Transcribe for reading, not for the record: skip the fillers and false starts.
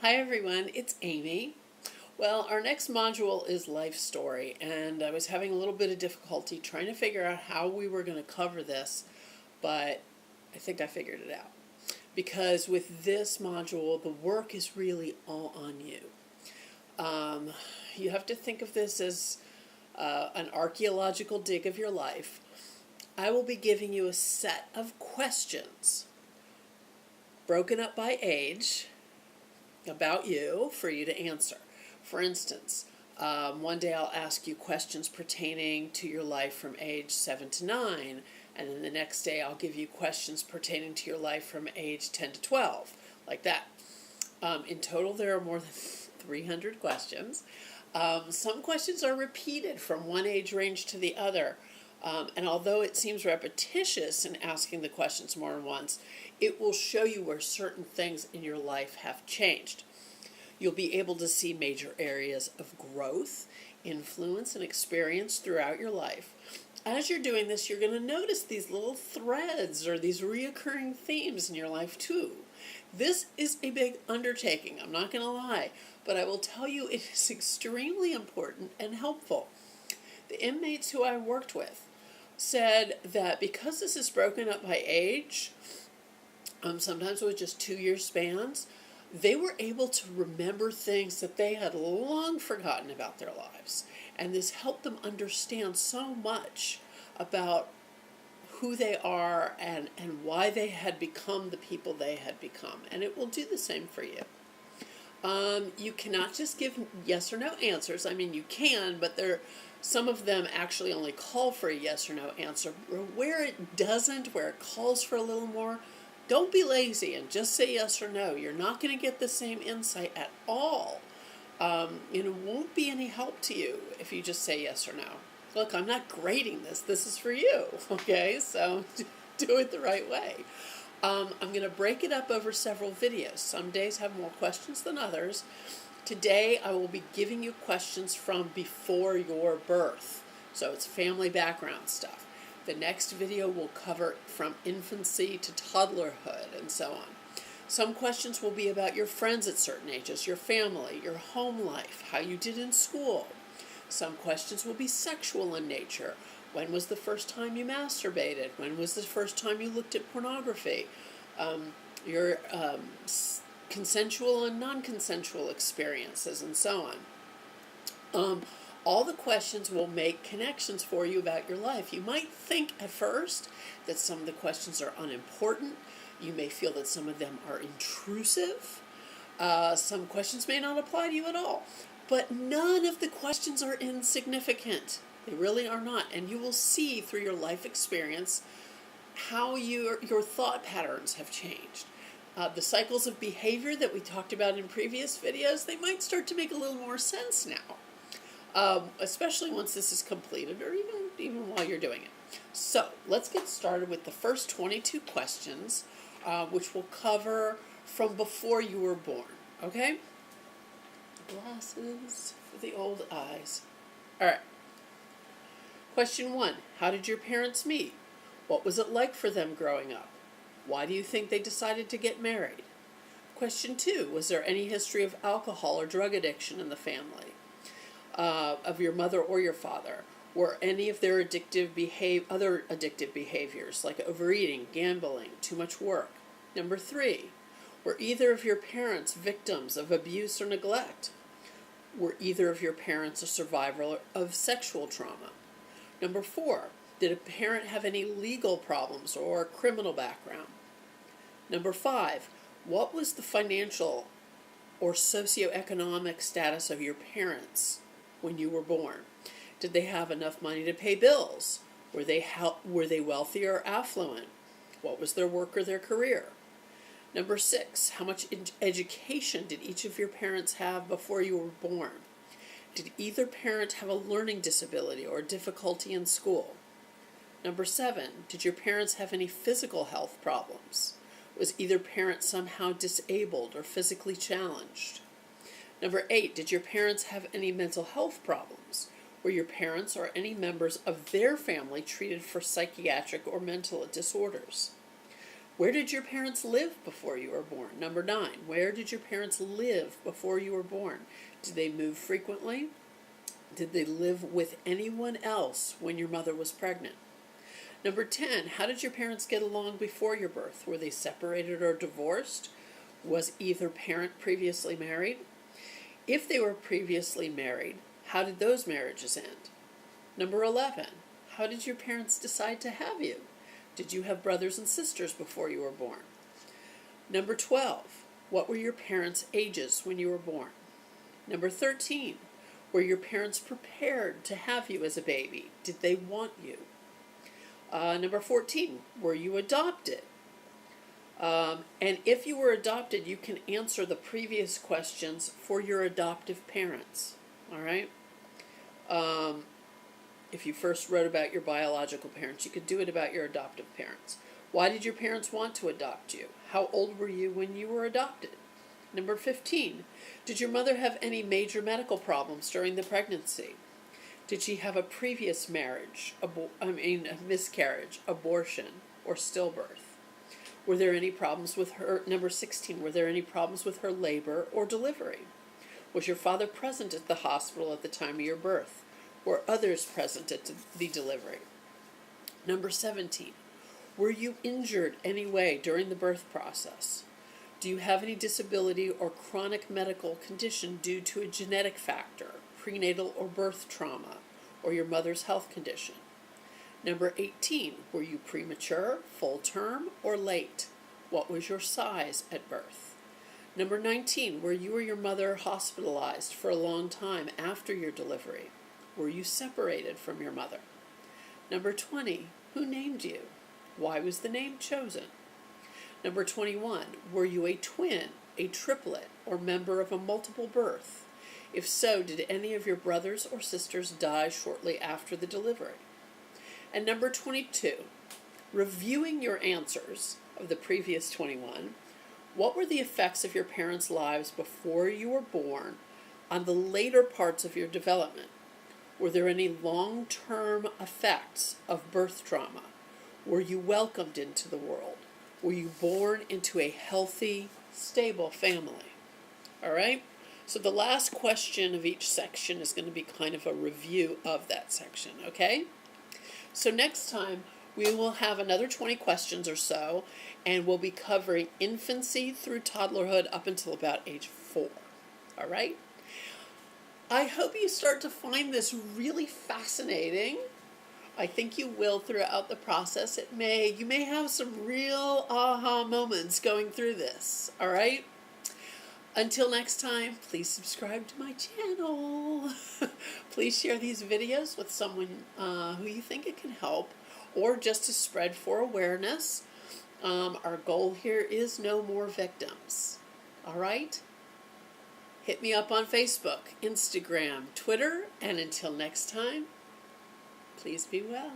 Hi everyone, it's Amy. Well, our next module is life story, and I was having a little bit of difficulty trying to figure out how we were going to cover this, but I think I figured it out. Because with this module, the work is really all on you. You have to think of this as an archaeological dig of your life. I will be giving you a set of questions broken up by age about you for you to answer. For instance, one day I'll ask you questions pertaining to your life from age 7 to 9, and then the next day I'll give you questions pertaining to your life from age 10 to 12, like that. In total, there are more than 300 questions. Some questions are repeated from one age range to the other. And although it seems repetitious in asking the questions more than once, it will show you where certain things in your life have changed. You'll be able to see major areas of growth, influence, and experience throughout your life. As you're doing this, you're going to notice these little threads or these reoccurring themes in your life too. This is a big undertaking, I'm not going to lie, but I will tell you it is extremely important and helpful. The inmates who I worked with said that because this is broken up by age, sometimes with just 2-year spans, they were able to remember things that they had long forgotten about their lives. And this helped them understand so much about who they are and why they had become the people they had become. And it will do the same for you. You cannot just give yes or no answers. I mean, you can, but some of them actually only call for a yes or no answer. Where it doesn't, where it calls for a little more, don't be lazy and just say yes or no. You're not going to get the same insight at all. It won't be any help to you if you just say yes or no. Look, I'm not grading this. This is for you, okay? So do it the right way. I'm going to break it up over several videos. Some days have more questions than others. Today I will be giving you questions from before your birth. So it's family background stuff. The next video will cover from infancy to toddlerhood and so on. Some questions will be about your friends at certain ages, your family, your home life, how you did in school. Some questions will be sexual in nature. When was the first time you masturbated? When was the first time you looked at pornography? Your consensual and non-consensual experiences and so on. All the questions will make connections for you about your life. You might think at first that some of the questions are unimportant. You may feel that some of them are intrusive. Some questions may not apply to you at all. But none of the questions are insignificant. They really are not. And you will see through your life experience how your thought patterns have changed. The cycles of behavior that we talked about in previous videos, they might start to make a little more sense now. Especially once this is completed or even while you're doing it. So let's get started with the first 22 questions, which will cover from before you were born. Okay? Glasses for the old eyes. All right. Question 1. How did your parents meet? What was it like for them growing up? Why do you think they decided to get married? Question 2. Was there any history of alcohol or drug addiction in the family? Of your mother or your father? Were any of their other addictive behaviors like overeating, gambling, too much work? Number 3. Were either of your parents victims of abuse or neglect? Were either of your parents a survivor of sexual trauma? Number 4. Did a parent have any legal problems or criminal background? Number 5. What was the financial or socioeconomic status of your parents when you were born? Did they have enough money to pay bills? Were they wealthy or affluent? What was their work or their career? Number 6, how much education did each of your parents have before you were born? Did either parent have a learning disability or difficulty in school? Number 7, did your parents have any physical health problems? Was either parent somehow disabled or physically challenged? Number 8, did your parents have any mental health problems? Were your parents or any members of their family treated for psychiatric or mental disorders? Where did your parents live before you were born? Number 9, where did your parents live before you were born? Did they move frequently? Did they live with anyone else when your mother was pregnant? Number 10, how did your parents get along before your birth? Were they separated or divorced? Was either parent previously married? If they were previously married, how did those marriages end? Number 11, how did your parents decide to have you? Did you have brothers and sisters before you were born? Number 12, what were your parents' ages when you were born? Number 13, were your parents prepared to have you as a baby? Did they want you? Number 14, were you adopted? And if you were adopted, you can answer the previous questions for your adoptive parents. All right? If you first wrote about your biological parents, you could do it about your adoptive parents. Why did your parents want to adopt you? How old were you when you were adopted? Number 15, did your mother have any major medical problems during the pregnancy? Did she have a previous marriage, a miscarriage, abortion, or stillbirth? Were there any problems with her? Number 16, were there any problems with her labor or delivery? Was your father present at the hospital at the time of your birth? Were others present at the delivery? Number 17, were you injured any way during the birth process? Do you have any disability or chronic medical condition due to a genetic factor, prenatal or birth trauma, or your mother's health condition? Number 18, were you premature, full term, or late? What was your size at birth? Number 19, were you or your mother hospitalized for a long time after your delivery? Were you separated from your mother? Number 20, who named you? Why was the name chosen? Number 21, were you a twin, a triplet, or member of a multiple birth? If so, did any of your brothers or sisters die shortly after the delivery? And number 22, reviewing your answers of the previous 21, what were the effects of your parents' lives before you were born on the later parts of your development? Were there any long-term effects of birth trauma? Were you welcomed into the world? Were you born into a healthy, stable family? All right? So the last question of each section is going to be kind of a review of that section, okay? So next time, we will have another 20 questions or so, and we'll be covering infancy through toddlerhood up until about age 4. All right? I hope you start to find this really fascinating. I think you will throughout the process. You may have some real aha moments going through this. All right? Until next time, please subscribe to my channel. Please share these videos with someone who you think it can help, or just to spread for awareness. Our goal here is no more victims. All right? Hit me up on Facebook, Instagram, Twitter, and until next time, please be well.